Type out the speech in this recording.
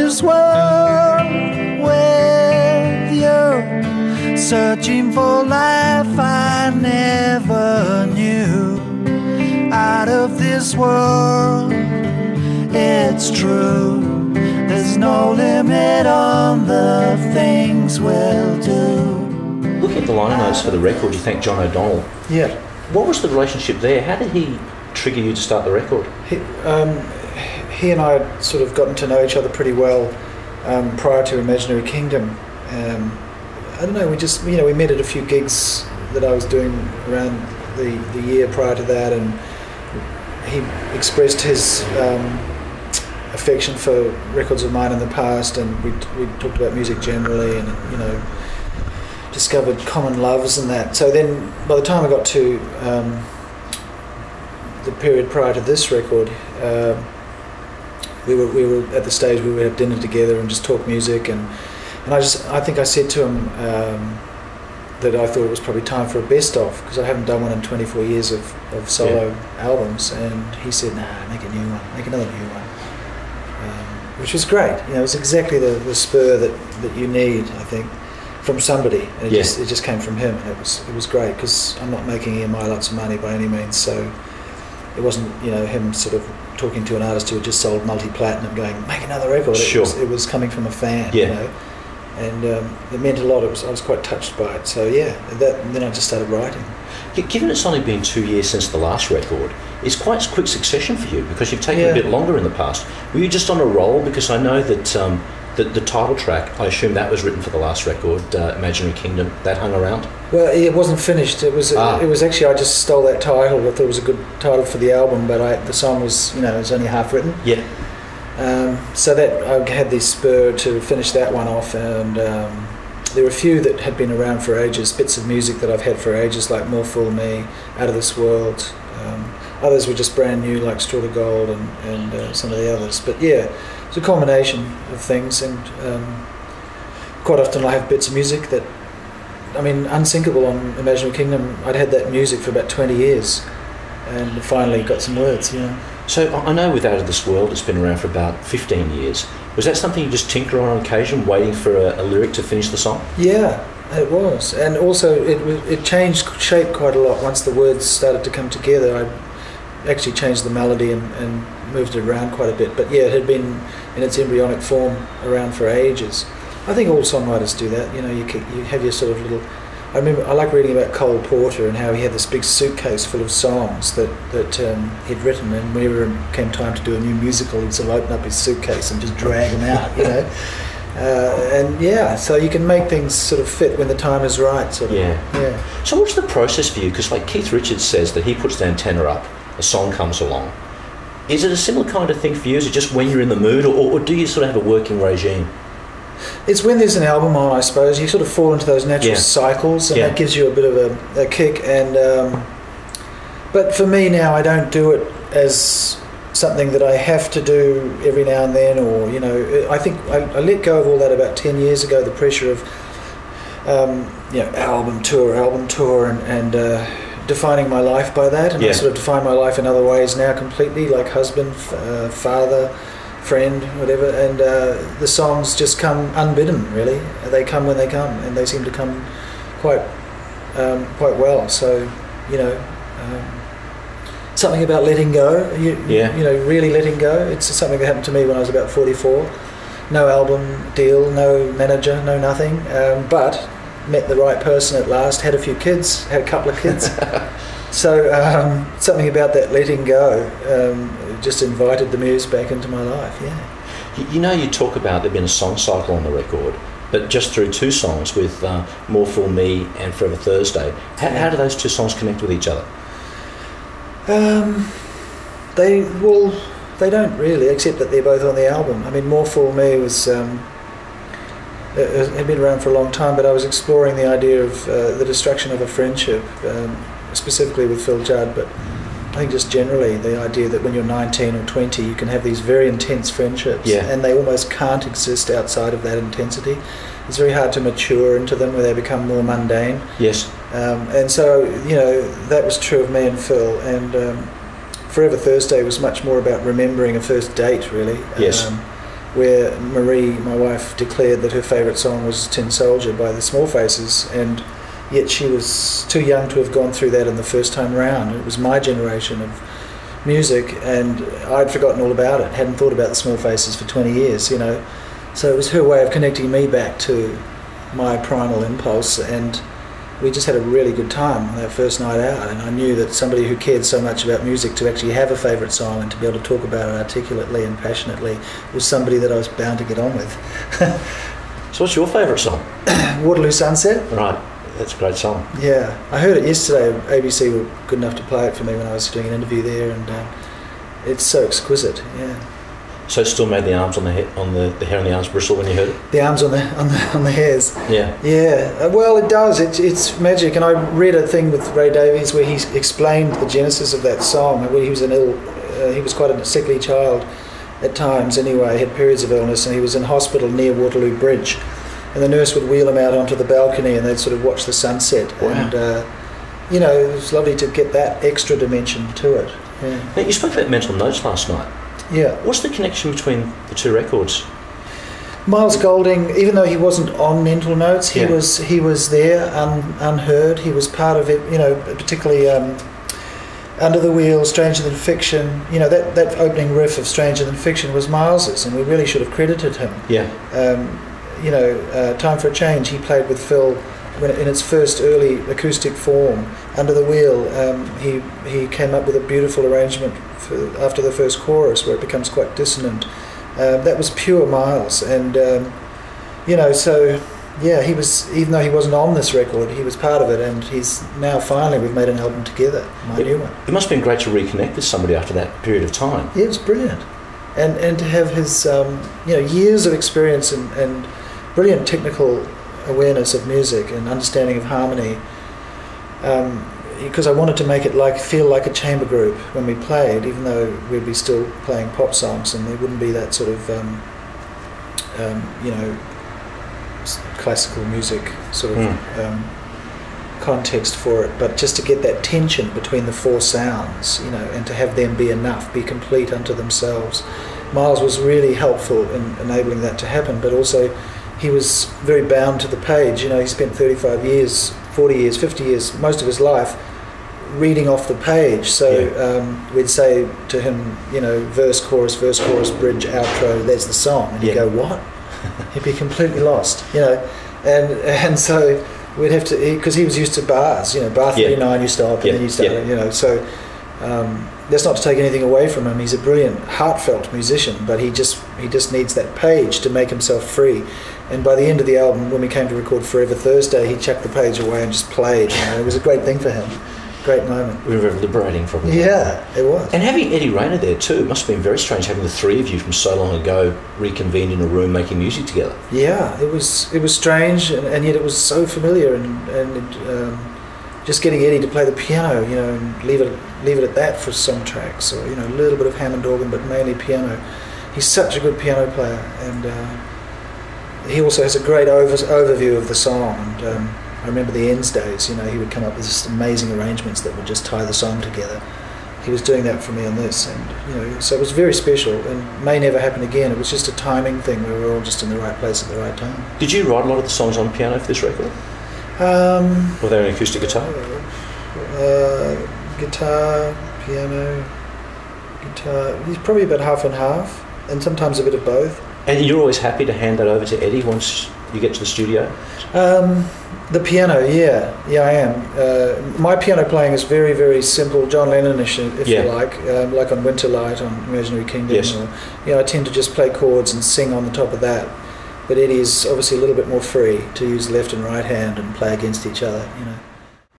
this world with you, searching for life I never knew. Out of this world, it's true, there's no limit on the things we'll do. Looking at the liner notes for the record, you thank John O'Donnell. Yeah. What was the relationship there? How did he trigger you to start the record? He and I had sort of gotten to know each other pretty well prior to Imaginary Kingdom. I don't know, we met at a few gigs that I was doing around the year prior to that, and he expressed his affection for records of mine in the past, and we talked about music generally, and discovered common loves and that. So then by the time I got to the period prior to this record, we were at the stage where we would have dinner together and just talk music, and I think I said to him that I thought it was probably time for a best of, because I haven't done one in 24 years of solo albums, and he said, nah, make a new one, make another new one, which was great. It was exactly the spur that you need, I think, from somebody. And it just came from him, and it was great, because I'm not making EMI lots of money by any means, so it wasn't him sort of talking to an artist who had just sold multi-platinum going, make another record. Sure. It was coming from a fan, and it meant a lot. I was quite touched by it. So and then I just started writing. Given it's only been 2 years since the last record, it's quite a quick succession for you, because you've taken a bit longer in the past. Were you just on a roll? Because I know that the title track, I assume that was written for the last record, Imaginary Kingdom, that hung around? Well, it wasn't finished. It was actually, I just stole that title. I thought it was a good title for the album, but the song was, it was only half written. Yeah. So that I had this spur to finish that one off, and there were a few that had been around for ages, bits of music that I've had for ages, like More Fool Me, Out of This World. Others were just brand new, like Straw to Gold and some of the others. But it's a combination of things, and quite often I have bits of music that, Unsinkable on Imaginary Kingdom, I'd had that music for about 20 years, and finally got some words, So I know with Out of This World, it's been around for about 15 years. Was that something you just tinker on occasion, waiting for a lyric to finish the song? Yeah, it was. And also it changed shape quite a lot once the words started to come together. I actually changed the melody and moved it around quite a bit. But it had been in its embryonic form around for ages. I think all songwriters do that. You have your sort of little... I like reading about Cole Porter and how he had this big suitcase full of songs that he'd written, and whenever it came time to do a new musical, he'd sort of open up his suitcase and just drag them out, so you can make things sort of fit when the time is right, sort of. Yeah. So what's the process for you? Because like Keith Richards says that he puts the antenna up, a song comes along. Is it a similar kind of thing for you? Is it just when you're in the mood, or do you sort of have a working regime? It's when there's an album on, I suppose. You sort of fall into those natural cycles, and that gives you a bit of a kick. And but for me now, I don't do it as something that I have to do every now and then, or I think I let go of all that about 10 years ago. The pressure of album tour, and defining my life by that. And I sort of define my life in other ways now completely, like husband, father, friend, whatever, and the songs just come unbidden, really. They come when they come, and they seem to come quite well. So something about letting go, really letting go. It's something that happened to me when I was about 44. No album deal, no manager, no nothing, but met the right person at last, had a few kids, had a couple of kids. So something about that letting go just invited the muse back into my life, You talk about there being a song cycle on the record, but just through two songs with More Fool Me and Forever Thursday. How do those two songs connect with each other? They don't really, except that they're both on the album. More Fool Me was had been around for a long time, but I was exploring the idea of the destruction of a friendship, specifically with Phil Judd, but I think just generally the idea that when you're 19 or 20 you can have these very intense friendships, and they almost can't exist outside of that intensity. It's very hard to mature into them where they become more mundane. Yes. And so, that was true of me and Phil, and Forever Thursday was much more about remembering a first date, really. Yes. where Marie, my wife, declared that her favourite song was Tin Soldier by the Small Faces, and yet she was too young to have gone through that in the first time round. It was my generation of music, and I'd forgotten all about it, hadn't thought about the Small Faces for 20 years, you know. So it was her way of connecting me back to my primal impulse, and we just had a really good time on that first night out. And I knew that somebody who cared so much about music to actually have a favourite song and to be able to talk about it articulately and passionately was somebody that I was bound to get on with. So what's your favourite song? Waterloo Sunset. Right, that's a great song. Yeah, I heard it yesterday. ABC were good enough to play it for me when I was doing an interview there, and it's so exquisite. Yeah. So it still made the arms on the hair on the hair on the arms bristle when you heard it? The arms on the hairs. Yeah. Yeah. Well, it does. It's magic. And I read a thing with Ray Davies where he explained the genesis of that song. When he was he was quite a sickly child at times. Anyway, he had periods of illness, and he was in hospital near Waterloo Bridge, and the nurse would wheel him out onto the balcony, and they'd sort of watch the sunset. Wow. And you know, it was lovely to get that extra dimension to it. Yeah. Now, you spoke about Mental Notes last night. Yeah. What's the connection between the two records? Miles Golding, even though he wasn't on Mental Notes, he was there, unheard. He was part of it, you know, particularly Under the Wheel, Stranger Than Fiction. You know, that opening riff of Stranger Than Fiction was Miles's, and we really should have credited him. Yeah. You know, Time for a Change, he played with Phil when in its first early acoustic form. Under the Wheel, he came up with a beautiful arrangement after the first chorus where it becomes quite dissonant. That was pure Miles, and you know, so yeah, he was, even though he wasn't on this record, he was part of it, and he's now finally, we've made an album together, new one. It must have been great to reconnect with somebody after that period of time. Yeah, it was brilliant, and to have his you know, years of experience and brilliant technical awareness of music and understanding of harmony. Because I wanted to make it feel like a chamber group when we played, even though we'd be still playing pop songs, and there wouldn't be that sort of you know, classical music sort of context for it, but just to get that tension between the four sounds, you know, and to have them be enough, be complete unto themselves. Miles was really helpful in enabling that to happen, but also he was very bound to the page. You know, he spent 35 years, 40 years, 50 years, most of his life reading off the page. So we'd say to him, you know, verse, chorus, bridge, outro, there's the song. And he'd go, what? He'd be completely lost, you know. And so we'd have to, because he was used to bars, you know, bar 39 you stop, and then you start, you know. So that's not to take anything away from him. He's a brilliant, heartfelt musician, but he just needs that page to make himself free. And by the end of the album, when we came to record Forever Thursday, he chucked the page away and just played. You know, it was a great thing for him. Great moment. Very liberating, probably. Yeah, it was. And having Eddie Rayner there too, it must have been very strange having the three of you from so long ago reconvened in a room making music together. Yeah, it was strange, and yet it was so familiar, and just getting Eddie to play the piano, you know, and leave it at that for some tracks, or, you know, a little bit of Hammond organ, but mainly piano. He's such a good piano player, and he also has a great overview of the song. And I remember the Ends days, you know, he would come up with just amazing arrangements that would just tie the song together. He was doing that for me on this, and, you know, so it was very special, and may never happen again. It was just a timing thing where we were all just in the right place at the right time. Did you write a lot of the songs on piano for this record? Were they an acoustic guitar? Guitar, piano, guitar. He's probably about half and half, and sometimes a bit of both. And you're always happy to hand that over to Eddie once you get to the studio? The piano, yeah, I am. My piano playing is very, very simple, John Lennon-ish, if you like on Winterlight, on Imaginary Kingdom. Yes. Or, you know, I tend to just play chords and sing on the top of that. But Eddie is obviously a little bit more free to use left and right hand and play against each other, you know.